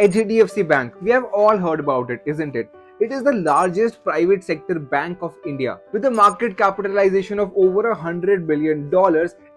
HDFC Bank. We have all heard about it, isn't it? It is the largest private sector bank of India. With a market capitalization of over $100 billion,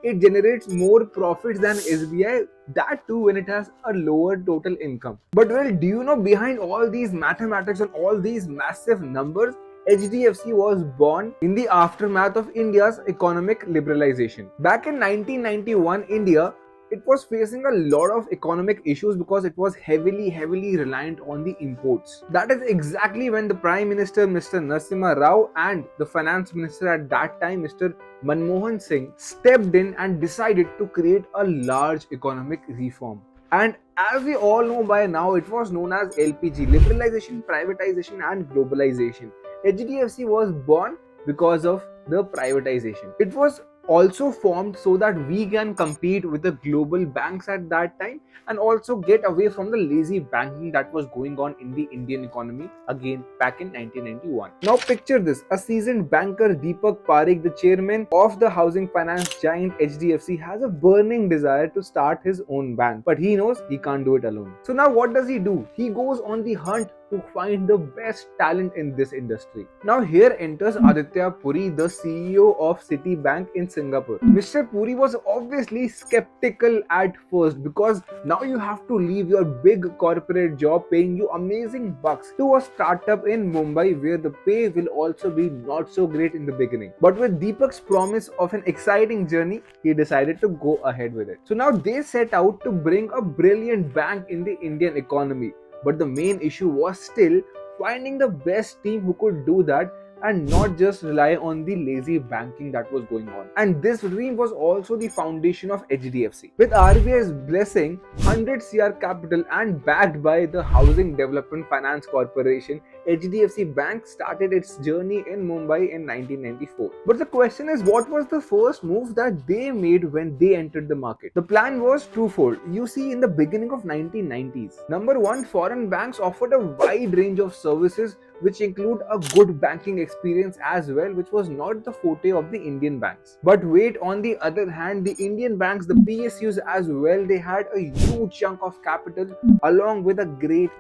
it generates more profits than SBI, that too when it has a lower total income. But well, do you know behind all these mathematics and all these massive numbers, HDFC was born in the aftermath of India's economic liberalization. Back in 1991, India it was facing a lot of economic issues because it was heavily reliant on the imports. That is exactly when the Prime Minister Mr. Narasimha Rao and the Finance Minister at that time Mr. Manmohan Singh stepped in and decided to create a large economic reform. And as we all know by now, it was known as LPG, liberalization, privatization, and globalization. HDFC was born because of the privatization. It was also formed so that we can compete with the global banks at that time and also get away from the lazy banking that was going on in the Indian economy again back in 1991. Now picture this, a seasoned banker Deepak Parekh, the chairman of the housing finance giant HDFC, has a burning desire to start his own bank, but he knows he can't do it alone. So now what does he do? He goes on the hunt to find the best talent in this industry. Now here enters Aditya Puri, the CEO of Citibank in Singapore. Mr. Puri was obviously skeptical at first because now you have to leave your big corporate job paying you amazing bucks to a startup in Mumbai where the pay will also be not so great in the beginning. But with Deepak's promise of an exciting journey, he decided to go ahead with it. So now they set out to bring a brilliant bank in the Indian economy. But the main issue was still finding the best team who could do that and not just rely on the lazy banking that was going on. And this dream was also the foundation of HDFC. With RBI's blessing, 100 CR capital and backed by the Housing Development Finance Corporation, HDFC Bank started its journey in Mumbai in 1994. But the question is, what was the first move that they made when they entered the market? The plan was twofold. You see, in the beginning of 1990s, number one, foreign banks offered a wide range of services which include a good banking experience as well, which was not the forte of the Indian banks. But wait, on the other hand, the Indian banks, the PSUs as well, they had a huge chunk of capital along with a great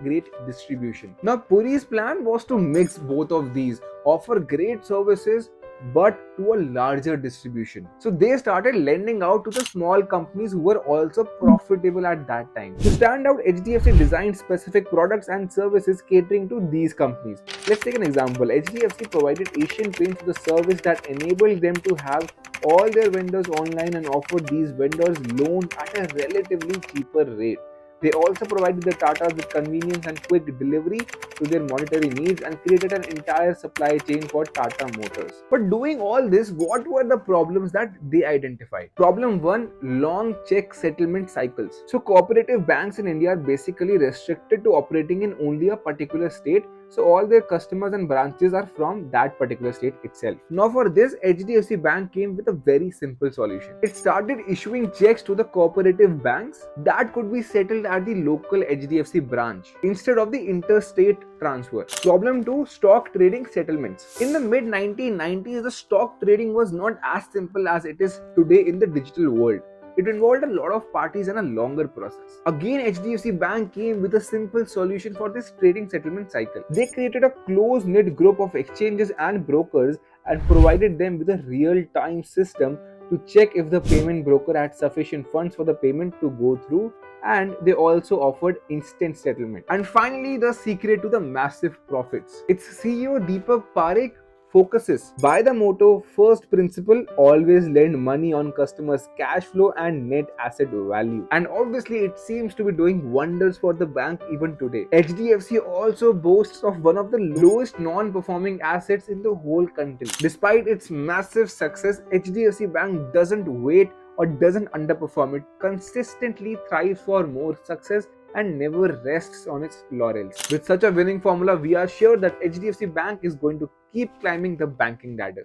distribution. Now Puri's plan was to mix both of these, offer great services but to a larger distribution. So they started lending out to the small companies who were also profitable at that time. To stand out, HDFC designed specific products and services catering to these companies. Let's take an example. HDFC provided Asian Paints with a service that enabled them to have all their vendors online and offered these vendors loans at a relatively cheaper rate. They also provided the Tatas with convenience and quick delivery to their monetary needs and created an entire supply chain for Tata Motors. But doing all this, what were the problems that they identified? Problem 1, long check settlement cycles. So cooperative banks in India are basically restricted to operating in only a particular state, so all their customers and branches are from that particular state itself. Now for this, HDFC Bank came with a very simple solution. It started issuing checks to the cooperative banks that could be settled at the local HDFC branch instead of the interstate transfer. Problem 2, stock trading settlements. In the mid 1990s, the stock trading was not as simple as it is today in the digital world. It involved a lot of parties and a longer process. Again, HDFC Bank came with a simple solution for this trading settlement cycle. They created a close-knit group of exchanges and brokers and provided them with a real-time system to check if the payment broker had sufficient funds for the payment to go through, and they also offered instant settlement. And finally, the secret to the massive profits. Its CEO Deepak Parekh focuses by the motto first principle, always lend money on customers' cash flow and net asset value. And obviously it seems to be doing wonders for the bank even today. HDFC also boasts of one of the lowest non-performing assets in the whole country. Despite its massive success, HDFC Bank doesn't wait or doesn't underperform. It consistently thrives for more success and never rests on its laurels. With such a winning formula, we are sure that HDFC Bank is going to keep climbing the banking ladder.